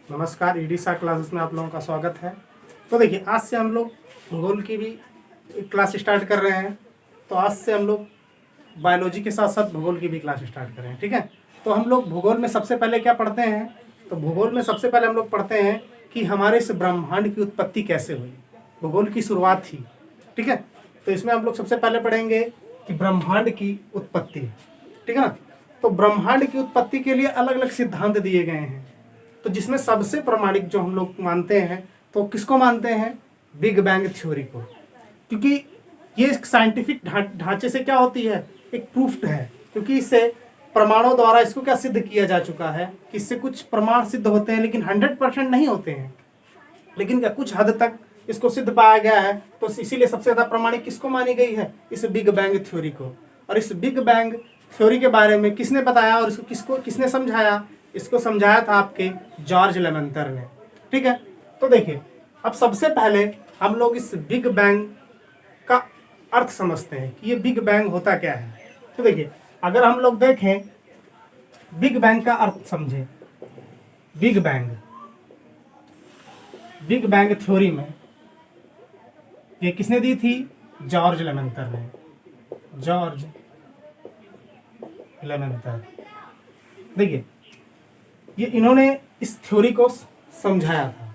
नमस्कार, ईडीसा क्लासेस में आप लोगों का स्वागत है। तो देखिए, आज से हम लोग भूगोल की भी क्लास स्टार्ट कर रहे हैं। तो आज से हम लोग बायोलॉजी के साथ साथ भूगोल की भी क्लास स्टार्ट कर रहे हैं, ठीक है। तो हम लोग भूगोल में सबसे पहले क्या पढ़ते हैं? तो भूगोल में सबसे पहले हम लोग पढ़ते हैं कि हमारे इस ब्रह्मांड की उत्पत्ति कैसे हुई, भूगोल की शुरुआत थी, ठीक है। तो इसमें हम लोग सबसे पहले पढ़ेंगे कि ब्रह्मांड की उत्पत्ति, ठीक है ना। तो ब्रह्मांड की उत्पत्ति के लिए अलग अलग सिद्धांत दिए गए हैं। तो जिसमें सबसे प्रामाणिक जो हम लोग मानते हैं, तो किसको मानते हैं? बिग बैंग थ्योरी को। क्योंकि ये साइंटिफिक ढांचे से क्या होती है, एक प्रूफ्ड है। क्योंकि इससे प्रमाणों द्वारा इसको क्या सिद्ध किया जा चुका है कि इससे कुछ प्रमाण सिद्ध होते हैं, लेकिन 100% नहीं होते हैं, लेकिन क्या कुछ हद तक इसको सिद्ध पाया गया है। तो इसीलिए सबसे ज्यादा प्रमाणिक किसको मानी गई है? इस बिग बैंग थ्योरी को। और इस बिग बैंग थ्योरी के बारे में किसने बताया और इसको किसने समझाया? इसको समझाया था आपके जॉर्ज लेमेंतर ने, ठीक है। तो देखिए, अब सबसे पहले हम लोग इस बिग बैंग का अर्थ समझते हैं कि ये बिग बैंग होता क्या है। तो देखिए, अगर हम लोग देखें, बिग बैंग का अर्थ समझें। बिग बैंग थ्योरी में ये किसने दी थी? जॉर्ज लेमेंतर ने। जॉर्ज लेमेंतर, देखिए, ये इन्होंने इस थ्योरी को समझाया था।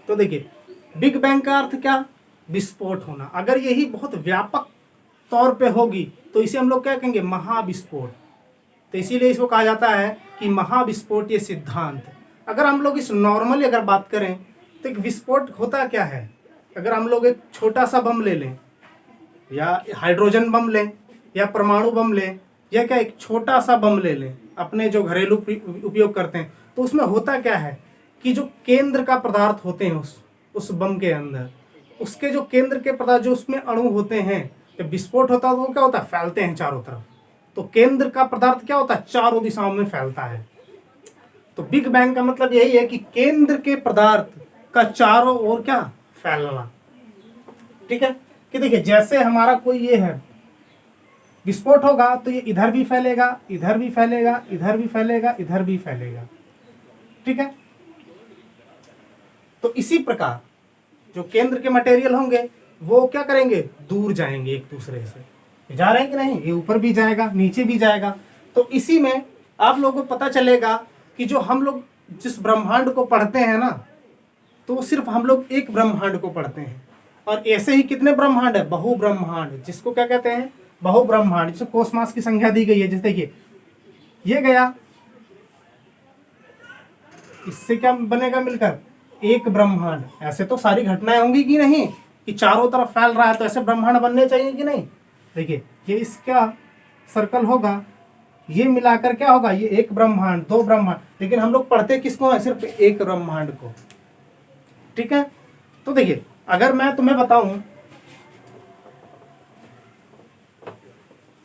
तो देखिए, बिग बैंग का अर्थ क्या? विस्फोट होना। अगर यही बहुत व्यापक तौर पे होगी तो इसे हम लोग क्या कहेंगे? महाविस्फोट। तो इसीलिए इसको कहा जाता है कि महाविस्फोट ये सिद्धांत। अगर हम लोग इस नॉर्मली अगर बात करें तो एक विस्फोट होता क्या है? अगर हम लोग एक छोटा सा बम ले लें, या हाइड्रोजन बम लें, या परमाणु बम लें, या क्या एक छोटा सा बम ले लें अपने जो घरेलू उपयोग करते हैं, तो उसमें होता क्या है कि जो केंद्र का पदार्थ होते हैं उस बम के अंदर, उसके जो केंद्र के पदार्थ जो उसमें अणु होते हैं, जब विस्फोट होता है तो वो क्या होता है? फैलते हैं चारों तरफ। तो केंद्र का पदार्थ क्या होता है? चारों दिशाओं में फैलता है। तो बिग बैंग का मतलब यही है कि केंद्र के पदार्थ का चारों ओर क्या फैलना, ठीक है। कि देखिए, जैसे हमारा कोई ये है, विस्फोट होगा तो ये इधर भी फैलेगा, इधर भी फैलेगा, इधर भी फैलेगा, इधर भी फैलेगा, ठीक है। तो इसी प्रकार जो केंद्र के मटेरियल होंगे वो क्या करेंगे? दूर जाएंगे एक दूसरे से। जा रहे हैं कि नहीं? ये ऊपर भी जाएगा, नीचे भी जाएगा। तो इसी में आप लोगों को पता चलेगा कि जो हम लोग जिस ब्रह्मांड को पढ़ते हैं ना, तो सिर्फ हम लोग एक ब्रह्मांड को पढ़ते हैं। और ऐसे ही कितने ब्रह्मांड है? बहुब्रह्मांड, जिसको क्या कहते हैं? बहुब्रह्मांड, जिसको कोसमास की संख्या दी गई है। जैसे देखिए, ये गया, इससे क्या बनेगा मिलकर? एक ब्रह्मांड। ऐसे तो सारी घटनाएं होंगी कि नहीं, कि चारों तरफ फैल रहा है, तो ऐसे ब्रह्मांड बनने चाहिए कि नहीं? देखिए, ये इसका सर्कल होगा, ये मिलाकर क्या होगा? ये एक ब्रह्मांड, दो ब्रह्मांड। लेकिन हम लोग पढ़ते किसको है? सिर्फ एक ब्रह्मांड को, ठीक है। तो देखिए, अगर मैं तुम्हें बताऊं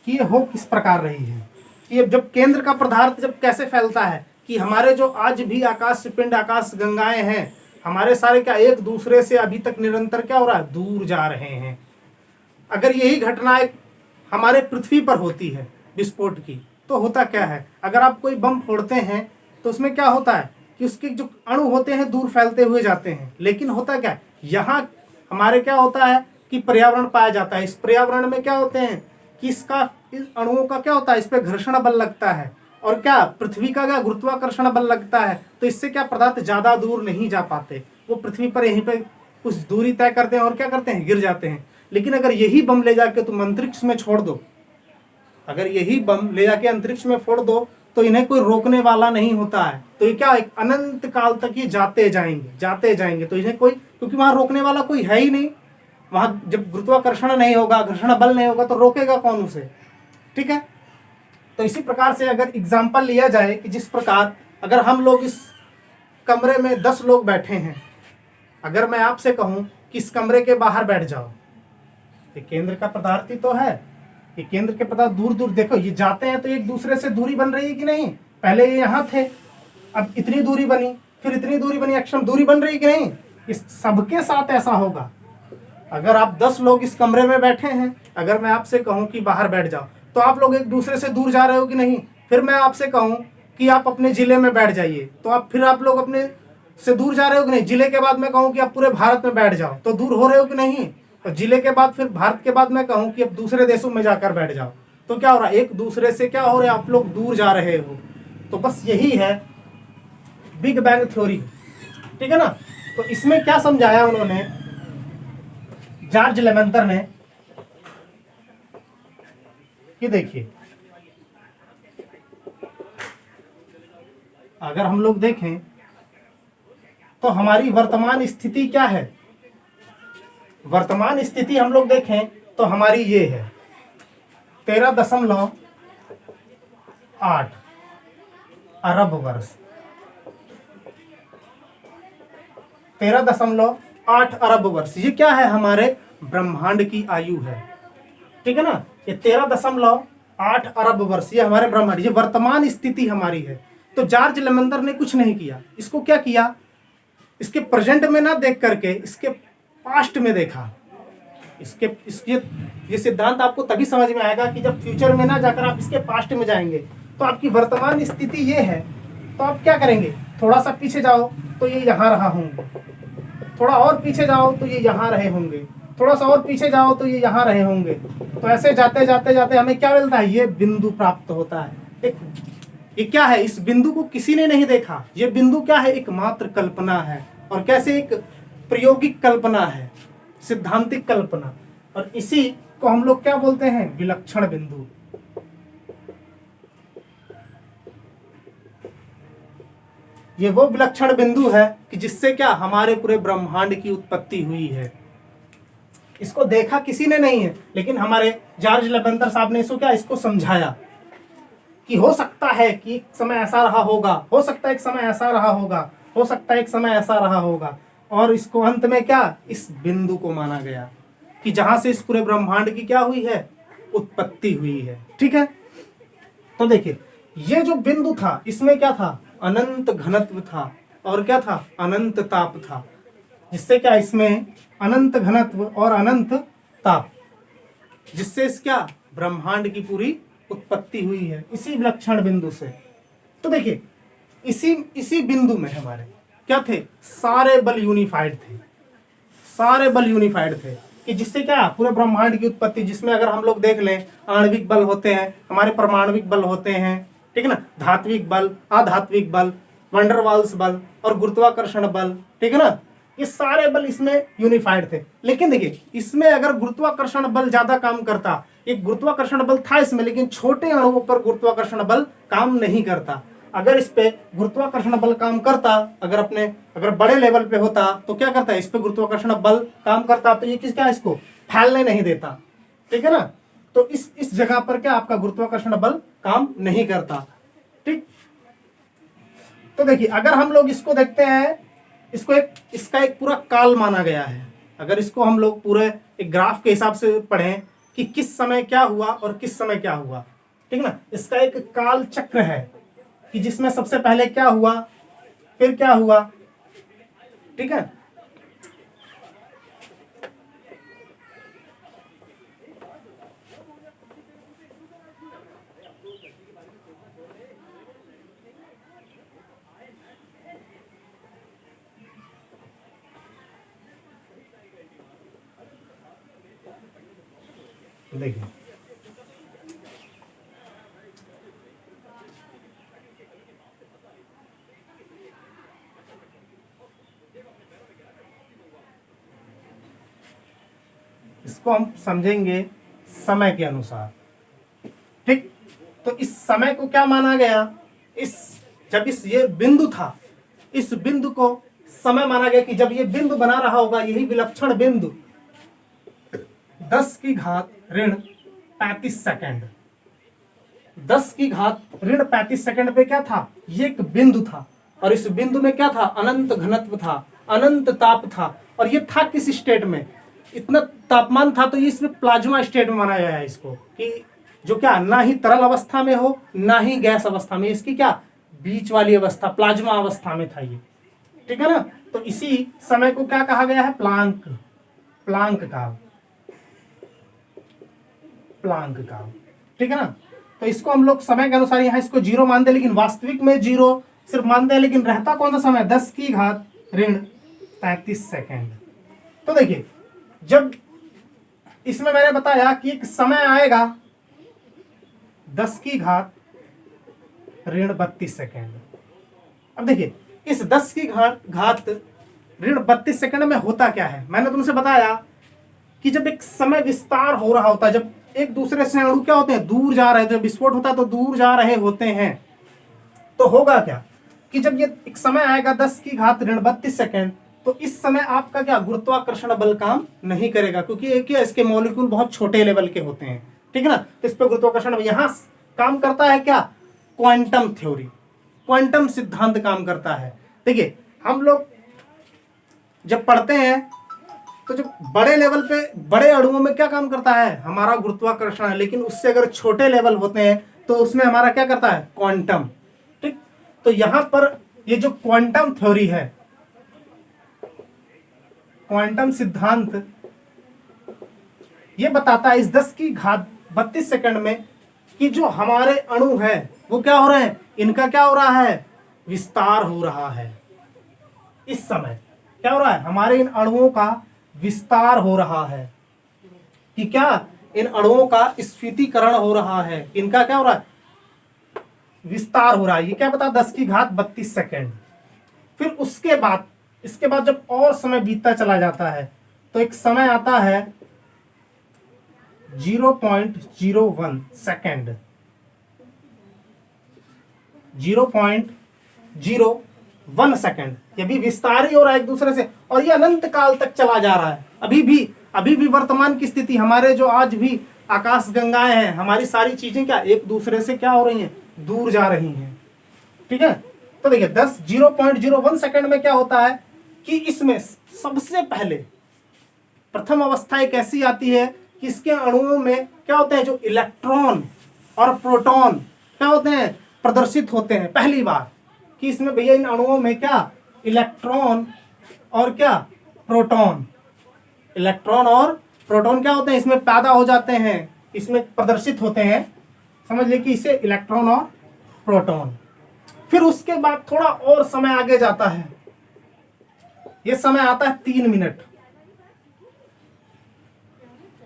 कि ये हो किस प्रकार रही है, कि जब केंद्र का पदार्थ जब कैसे फैलता है, कि हमारे जो आज भी आकाश पिंड, आकाश गंगाएं हैं, हमारे सारे क्या एक दूसरे से अभी तक निरंतर क्या हो रहा है? दूर जा रहे हैं। अगर यही घटनाएं हमारे पृथ्वी पर होती है विस्फोट की, तो होता क्या है? अगर आप कोई बम फोड़ते हैं तो उसमें क्या होता है कि उसके जो अणु होते हैं दूर फैलते हुए जाते हैं। लेकिन होता क्या है, यहाँ हमारे क्या होता है कि पर्यावरण पाया जाता है। इस पर्यावरण में क्या होते हैं कि इस अणुओं का क्या होता है? इस पर घर्षण बल लगता है, और क्या पृथ्वी का क्या गुरुत्वाकर्षण बल लगता है। तो इससे क्या पदार्थ ज्यादा दूर नहीं जा पाते, वो पृथ्वी पर यहीं पे कुछ दूरी तय करते हैं और क्या करते हैं? गिर जाते हैं। लेकिन अगर यही बम ले जाके तुम अंतरिक्ष में छोड़ दो, अगर यही बम ले जाके अंतरिक्ष में फोड़ दो, तो इन्हें कोई रोकने वाला नहीं होता है। तो ये क्या एक अनंत काल तक ये जाते जाएंगे, जाते जाएंगे। तो इन्हें कोई, क्योंकि वहां रोकने वाला कोई है ही नहीं। वहां जब गुरुत्वाकर्षण नहीं होगा, घर्षण बल नहीं होगा, तो रोकेगा कौन उसे, ठीक है। तो इसी प्रकार से अगर एग्जाम्पल लिया जाए कि जिस प्रकार अगर हम लोग इस कमरे में 10 लोग बैठे हैं, अगर मैं आपसे कहूं कि इस कमरे के बाहर बैठ जाओ, ये केंद्र का पदार्थ ही तो है। ये केंद्र के पदार्थ दूर दूर देखो, ये जाते हैं तो एक दूसरे से दूरी बन रही है कि नहीं? पहले ये यहाँ थे, अब इतनी दूरी बनी, फिर इतनी दूरी बनी, अक्षम दूरी बन रही है कि नहीं? इस सबके साथ ऐसा होगा। अगर आप 10 लोग इस कमरे में बैठे हैं, अगर मैं आपसे कहूं कि बाहर बैठ जाओ, तो आप लोग एक दूसरे से दूर जा रहे हो कि नहीं? फिर मैं आपसे कहूं कि आप अपने जिले में बैठ जाइए, तो आप फिर आप लोग अपने से दूर जा रहे हो कि नहीं। जिले के बाद मैं कहूँ कि आप पूरे भारत में बैठ जाओ तो दूर हो रहे हो कि नहीं। और जिले के बाद फिर भारत के बाद मैं कहूँ कि अब दूसरे देशों में जाकर बैठ जाओ तो क्या हो रहा है, एक दूसरे से क्या हो रहा है, आप लोग दूर जा रहे हो। तो बस यही है बिग बैंग थ्योरी, ठीक है ना। तो इसमें क्या समझाया उन्होंने, जॉर्ज लेमेंतर ने, कि देखिए अगर हम लोग देखें तो हमारी वर्तमान स्थिति क्या है, वर्तमान स्थिति हम लोग देखें तो हमारी ये है 13.8 अरब वर्ष, 13.8 अरब वर्ष, ये क्या है, हमारे ब्रह्मांड की आयु है, ठीक है ना। ये 13.8 अरब वर्ष ये हमारे ब्रह्मांड, ये वर्तमान स्थिति हमारी है। तो जॉर्ज लेमेंतर ने कुछ नहीं किया, इसको क्या किया, इसके प्रेजेंट में ना देख करके इसके पास्ट में देखा। इसके ये सिद्धांत आपको तभी समझ में आएगा कि जब फ्यूचर में ना जाकर आप इसके पास्ट में जाएंगे। तो आपकी वर्तमान स्थिति ये है, तो आप क्या करेंगे, थोड़ा सा पीछे जाओ तो ये यहाँ रहा होंगे, थोड़ा और पीछे जाओ तो ये यहाँ रहे होंगे, थोड़ा सा और पीछे जाओ तो ये यहाँ रहे होंगे। तो ऐसे जाते जाते जाते हमें क्या मिलता है, ये बिंदु प्राप्त होता है। एक ये क्या है, इस बिंदु को किसी ने नहीं देखा, ये बिंदु क्या है, एक मात्र कल्पना है। और कैसे, एक प्रायोगिक कल्पना है, सिद्धांतिक कल्पना। और इसी को हम लोग क्या बोलते हैं, विलक्षण बिंदु। ये वो विलक्षण बिंदु है कि जिससे क्या हमारे पूरे ब्रह्मांड की उत्पत्ति हुई है। इसको देखा किसी ने नहीं है, लेकिन हमारे जॉर्ज लेमेंतर साहब ने इसको क्या, इसको समझाया कि हो सकता है कि एक समय ऐसा रहा होगा, हो सकता है एक समय ऐसा रहा होगा, हो सकता है एक समय ऐसा रहा होगा। और इसको अंत में क्या, इस बिंदु को माना गया कि जहां से इस पूरे ब्रह्मांड की क्या हुई है, उत्पत्ति हुई है, ठीक है। तो देखिए ये जो बिंदु था, इसमें क्या था, अनंत घनत्व था, और क्या था, अनंत ताप था। जिससे क्या, इसमें अनंत घनत्व और अनंत ताप, जिससे इस क्या, ब्रह्मांड की पूरी उत्पत्ति हुई है, इसी विलक्षण बिंदु से। तो देखिए इसी बिंदु में हमारे क्या थे, सारे बल यूनिफाइड थे, सारे बल यूनिफाइड थे, कि जिससे क्या, पूरे ब्रह्मांड की उत्पत्ति, जिसमें अगर हम लोग देख लें, आणविक बल होते हैं, हमारे परमाणविक बल होते हैं, ठीक है ना, धात्विक बल, आधात्विक बल, वंडरवाल्स बल और गुरुत्वाकर्षण बल, ठीक है ना, ये सारे बल इसमें यूनिफाइड थे। लेकिन देखिए इसमें अगर गुरुत्वाकर्षण बल ज्यादा काम करता, एक गुरुत्वाकर्षण बल था इसमें, लेकिन छोटे अणुओं पर गुरुत्वाकर्षण बल काम नहीं करता। अगर इस पे गुरुत्वाकर्षण बल काम करता, अगर बड़े लेवल पे होता तो क्या करता है, इस पे गुरुत्वाकर्षण बल काम करता तो ये क्या, इसको फैलने नहीं देता, ठीक है ना। तो इस जगह पर क्या, आपका गुरुत्वाकर्षण बल काम नहीं करता, ठीक। तो देखिए अगर हम लोग इसको देखते हैं, इसका एक पूरा काल माना गया है। अगर इसको हम लोग पूरे एक ग्राफ के हिसाब से पढ़ें कि किस समय क्या हुआ और किस समय क्या हुआ, ठीक ना, इसका एक काल चक्र है कि जिसमें सबसे पहले क्या हुआ, फिर क्या हुआ, ठीक है। देखिए इसको हम समझेंगे समय के अनुसार, ठीक। तो इस समय को क्या माना गया, जब ये बिंदु था, इस बिंदु को समय माना गया कि जब ये बिंदु बना रहा होगा, यही विलक्षण बिंदु 10 की घात ऋण 35 सेकंड, 10 की घात ऋण 35 सेकंड पे क्या था, ये एक बिंदु था। और इस बिंदु में क्या था, अनंत घनत्व था, अनंत ताप था। और ये था किस स्टेट में, इतना तापमान था, तो ये इसमें प्लाज्मा स्टेट में माना गया है इसको, कि जो क्या, ना ही तरल अवस्था में हो ना ही गैस अवस्था में, इसकी क्या, बीच वाली अवस्था, प्लाज्मा अवस्था में था ये, ठीक है ना। तो इसी समय को क्या कहा गया है, प्लांक काल, ठीक है ना। तो इसको हम लोग समय के अनुसार यहाँ इसको 0 मानते हैं, लेकिन वास्तविक में 0 सिर्फ मानते हैं, लेकिन रहता कौन सा समय, 10 की घात ऋण 33 सेकेंड। तो देखिए जब इसमें मैंने बताया कि एक समय आएगा 10 की घात ऋण 32 सेकेंड। अब देखिए इस 10 की घात ऋण 32 सेकेंड में होता क्या है। मैंने तुमसे बताया कि जब एक समय विस्तार हो रहा होता है, जब एक दूसरे से अणु क्या होते हैं, दूर जा रहे हैं, जब विस्फोट होता है तो दूर जा रहे होते हैं, तो होगा क्या कि जब ये एक समय आएगा 10 की घात ऋण 32 सेकेंड, तो इस समय आपका क्या गुरुत्वाकर्षण बल काम नहीं करेगा, क्योंकि एक इसके मॉलिक्यूल बहुत छोटे लेवल के होते हैं, ठीक है ना। तो इस पर गुरुत्वाकर्षण यहाँ काम करता है क्या, क्वांटम थ्योरी, क्वांटम सिद्धांत काम करता है। देखिए हम लोग जब पढ़ते हैं तो जब बड़े लेवल पे बड़े अणुओं में क्या काम करता है, हमारा गुरुत्वाकर्षण है, लेकिन उससे अगर छोटे लेवल होते हैं तो उसमें हमारा क्या करता है, क्वांटम। ठीक, तो यहां पर ये जो क्वांटम थ्योरी है, क्वांटम सिद्धांत, ये बताता है इस 10 की घात 32 सेकंड में कि जो हमारे अणु है वो क्या हो रहे हैं, इनका क्या हो रहा है, विस्तार हो रहा है। इस समय क्या हो रहा है, हमारे इन अणुओं का विस्तार हो रहा है, कि क्या, इन अणुओं का स्फीतीकरण हो रहा है, इनका क्या हो रहा है, विस्तार हो रहा है। ये क्या बता, 10 की घात 32 सेकेंड। फिर उसके बाद, इसके बाद जब और समय बीतता चला जाता है तो एक समय आता है 0.01 सेकेंड, 0.01 सेकेंड। ये भी विस्तार ही हो रहा है एक दूसरे से, और ये अनंत काल तक चला जा रहा है। अभी भी वर्तमान की स्थिति, हमारे जो आज भी आकाश गंगाएं हैं, हमारी सारी चीजें क्या एक दूसरे से क्या हो रही हैं, दूर जा रही हैं, ठीक है। तो देखिए 0.01 सेकेंड में क्या होता है कि इसमें सबसे पहले प्रथम अवस्था एक ऐसी आती है कि इसके अणुओं में क्या होते हैं, जो इलेक्ट्रॉन और प्रोटॉन क्या होते हैं, प्रदर्शित होते हैं। पहली बार कि इसमें भैया इन अणुओं में क्या इलेक्ट्रॉन और क्या प्रोटॉन, इलेक्ट्रॉन और प्रोटॉन क्या होते हैं, इसमें पैदा हो जाते हैं, इसमें प्रदर्शित होते हैं। समझ ले कि इसे इलेक्ट्रॉन और प्रोटॉन। फिर उसके बाद थोड़ा और समय आगे जाता है, यह समय आता है 3 मिनट।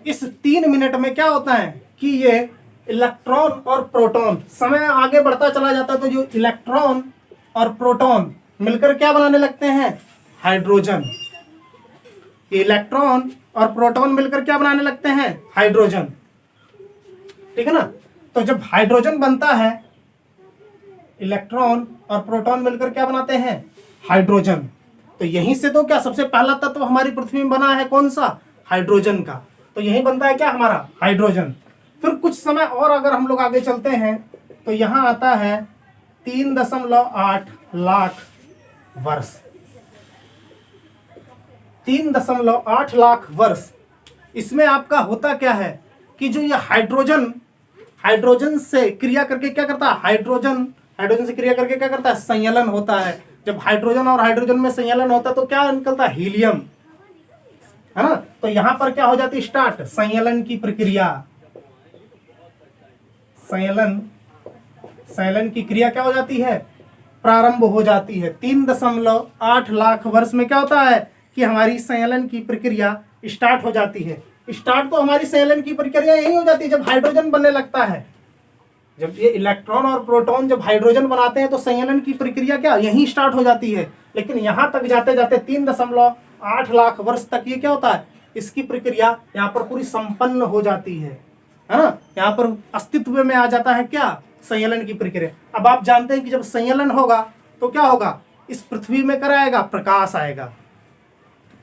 इस 3 मिनट में क्या होता है कि ये इलेक्ट्रॉन और प्रोटॉन, समय आगे बढ़ता चला जाता है तो जो इलेक्ट्रॉन और प्रोटॉन मिलकर क्या बनाने लगते हैं, हाइड्रोजन। इलेक्ट्रॉन और प्रोटॉन मिलकर क्या बनाने लगते हैं, हाइड्रोजन, ठीक है ना। तो जब हाइड्रोजन बनता है, इलेक्ट्रॉन और प्रोटॉन मिलकर क्या बनाते हैं, हाइड्रोजन। तो यहीं से तो क्या सबसे पहला तत्व तो हमारी पृथ्वी में बना है, कौन सा, हाइड्रोजन का। तो यही बनता है क्या हमारा, हाइड्रोजन। फिर कुछ समय और अगर हम लोग आगे चलते हैं तो यहां आता है 3.8 लाख वर्ष, 3.8 लाख वर्ष। इसमें आपका होता क्या है कि जो ये हाइड्रोजन से क्रिया करके क्या करता है, हाइड्रोजन से क्रिया करके क्या करता है, संयलन होता है। जब हाइड्रोजन और हाइड्रोजन में संयलन होता है तो क्या निकलता है, हीलियम, है ना। तो यहां पर क्या हो जाती है, स्टार्ट संयलन की प्रक्रिया। संयलन की क्रिया क्या हो जाती है, प्रारंभ हो जाती है। 3.8 लाख वर्ष में क्या होता है कि हमारी संयलन की प्रक्रिया स्टार्ट हो जाती है। स्टार्ट तो हमारी संयलन की प्रक्रिया यही हो जाती है जब हाइड्रोजन बनने लगता है। जब ये इलेक्ट्रॉन और प्रोटॉन जब हाइड्रोजन बनाते हैं तो संयलन की प्रक्रिया क्या यहीं स्टार्ट हो जाती है। लेकिन यहां तक जाते जाते 3.8 लाख वर्ष तक ये क्या होता है, इसकी प्रक्रिया यहाँ पर पूरी संपन्न हो जाती है ना। यहाँ पर अस्तित्व में आ जाता है क्या, संयलन की प्रक्रिया। अब आप जानते हैं कि जब संयलन होगा तो क्या होगा, इस पृथ्वी में कराएगा, प्रकाश आएगा,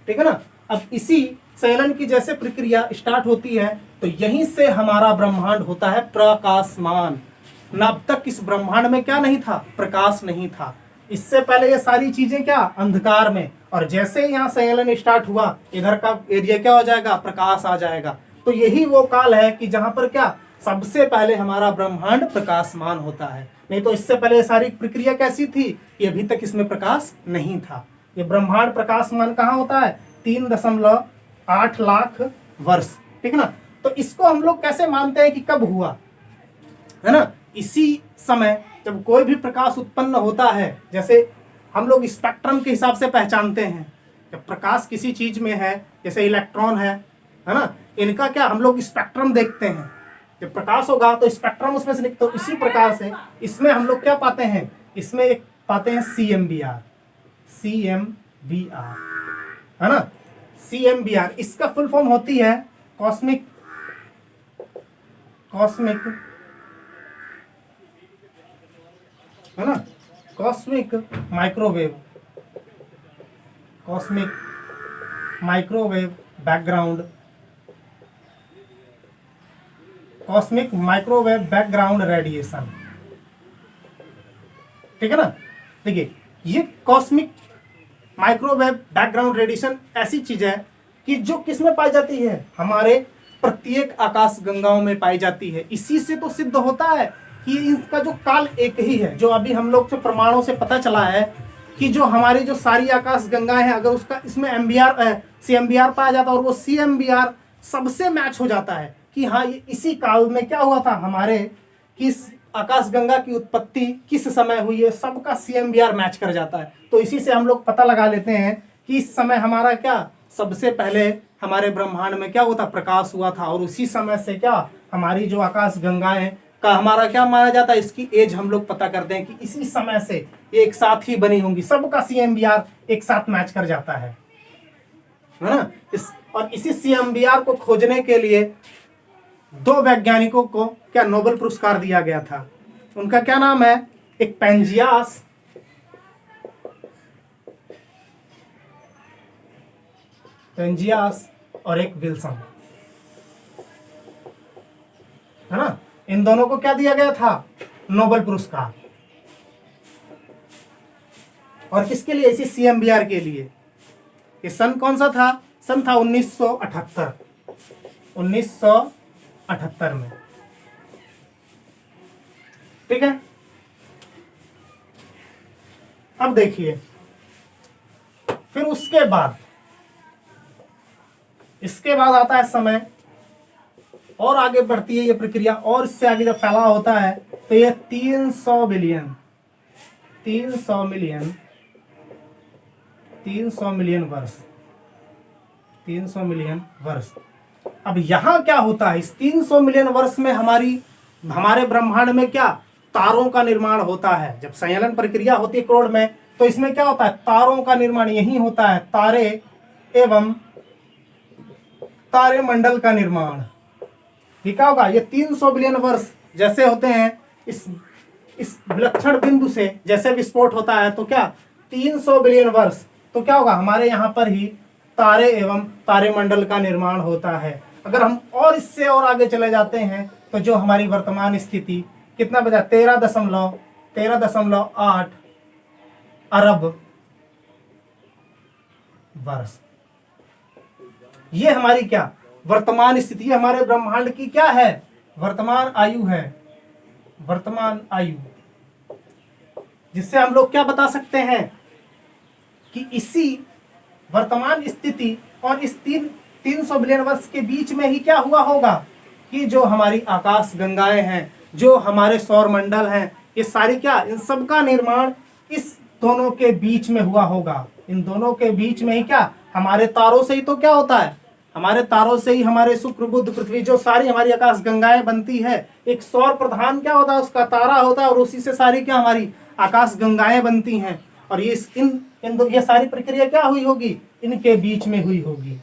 ठीक है ना। अब इसी संयलन की जैसे प्रक्रिया स्टार्ट होती है तो यहीं से हमारा ब्रह्मांड होता है प्रकाशमान। न अब तक इस ब्रह्मांड में क्या नहीं था, प्रकाश नहीं था। इससे पहले ये सारी चीजें क्या अंधकार में, और जैसे यहाँ संयलन स्टार्ट हुआ इधर का एरिया क्या हो जाएगा, प्रकाश आ जाएगा। तो यही वो काल है कि जहां पर क्या सबसे पहले हमारा ब्रह्मांड प्रकाशमान होता है। नहीं तो इससे पहले सारी प्रक्रिया कैसी थी, ये अभी तक इसमें प्रकाश नहीं था। ये ब्रह्मांड प्रकाशमान कहाँ होता है, 3.8 लाख वर्ष, ठीक है ना। तो इसको हम लोग कैसे मानते हैं कि कब हुआ, है ना। इसी समय जब कोई भी प्रकाश उत्पन्न होता है, जैसे हम लोग स्पेक्ट्रम के हिसाब से पहचानते हैं, जब प्रकाश किसी चीज में है, जैसे इलेक्ट्रॉन है ना, इनका क्या हम लोग स्पेक्ट्रम देखते हैं। जब प्रकाश होगा तो स्पेक्ट्रम उसमें से तो इसी प्रकार से इसमें हम लोग क्या पाते हैं, इसमें एक पाते हैं CMBR, है ना। CMBR इसका फुल फॉर्म होती है कॉस्मिक है ना, cosmic microwave background, cosmic microwave background radiation. ठीक है ना। देखिए ये कॉस्मिक माइक्रोवेव बैकग्राउंड रेडिएशन ऐसी चीज है कि जो किस में पाई जाती है, हमारे प्रत्येक आकाश गंगाओं में पाई जाती है। इसी से तो सिद्ध होता है कि इसका जो काल एक ही है। जो अभी हम लोग से प्रमाणों से पता चला है कि जो हमारी जो सारी आकाश गंगाएं हैं, अगर उसका इसमें CMBR पाया जाता है और वो CMBR सबसे मैच हो जाता है कि हाँ ये इसी काल में क्या हुआ था, हमारे किस आकाश गंगा की उत्पत्ति किस समय हुई है, सबका CMBR मैच कर जाता है। तो इसी से हम लोग पता लगा लेते हैं कि इस समय हमारा क्या सबसे पहले हमारे ब्रह्मांड में क्या होता, प्रकाश हुआ था। और उसी समय से क्या हमारी जो आकाश गंगाएं का हमारा क्या माना जाता है, इसकी एज हम लोग पता करते हैं कि इसी समय से एक साथ ही बनी होंगी, सबका CMBR एक साथ मैच कर जाता है ना। और इसी CMBR को खोजने के लिए 2 वैज्ञानिकों को क्या नोबेल पुरस्कार दिया गया था। उनका क्या नाम है, एक पेंजियास और एक विल्सन, है ना। इन दोनों को क्या दिया गया था, नोबेल पुरस्कार। और किसके लिए, इसी CMBR के लिए। ये सन कौन सा था, सन था 1978 में। ठीक है। अब देखिए फिर इसके बाद आता है समय, और आगे बढ़ती है ये प्रक्रिया, और इससे आगे जब फैला होता है तो ये 300 मिलियन वर्ष। अब यहां क्या होता है, इस 300 मिलियन वर्ष में हमारे ब्रह्मांड में क्या तारों का निर्माण होता है। जब संयलन प्रक्रिया होती है क्रोड में, तो इसमें क्या होता है, तारों का निर्माण यही होता है, तारे एवं तारे मंडल का निर्माण। ठीक होगा। ये 300 बिलियन वर्ष जैसे होते हैं, इस विलक्षण बिंदु से जैसे विस्फोट होता है, तो क्या 300 बिलियन वर्ष, तो क्या होगा, हमारे यहाँ पर ही तारे एवं तारे मंडल का निर्माण होता है। अगर हम और इससे और आगे चले जाते हैं तो जो हमारी वर्तमान स्थिति कितना बचा, 13.8 अरब वर्ष। ये हमारी क्या वर्तमान स्थिति, हमारे ब्रह्मांड की क्या है, वर्तमान आयु है, वर्तमान आयु। जिससे हम लोग क्या बता सकते हैं कि इसी वर्तमान स्थिति और इस 300 बिलियन वर्ष के बीच में ही क्या हुआ होगा कि जो हमारी आकाश गंगाएं हैं, जो हमारे सौर मंडल हैं, ये सारी क्या, इन सब का निर्माण इस दोनों के बीच में हुआ होगा। इन दोनों के बीच में ही क्या, हमारे तारों से ही तो क्या होता है, हमारे तारों से ही हमारे शुक्र बुध पृथ्वी जो सारी हमारी आकाश गंगाएं बनती है। एक सौर प्रधान क्या होता है, उसका तारा होता है, और उसी से सारी क्या हमारी आकाश गंगाएं बनती हैं। और ये ये सारी प्रक्रिया क्या हुई होगी, इनके बीच में हुई होगी।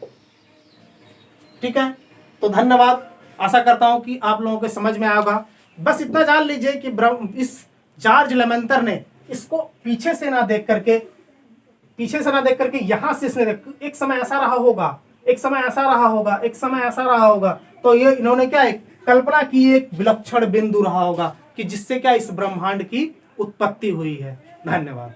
ठीक है। तो धन्यवाद, आशा करता हूं कि आप लोगों को समझ में आएगा। बस इतना जान लीजिए कि इस जॉर्ज लेमेंतर ने इसको पीछे से ना देख करके यहां से इसने एक समय ऐसा रहा होगा, एक समय ऐसा रहा होगा, एक समय ऐसा रहा होगा, तो ये इन्होंने क्या एक कल्पना की, एक विलक्षण बिंदु रहा होगा कि जिससे क्या इस ब्रह्मांड की उत्पत्ति हुई है। धन्यवाद।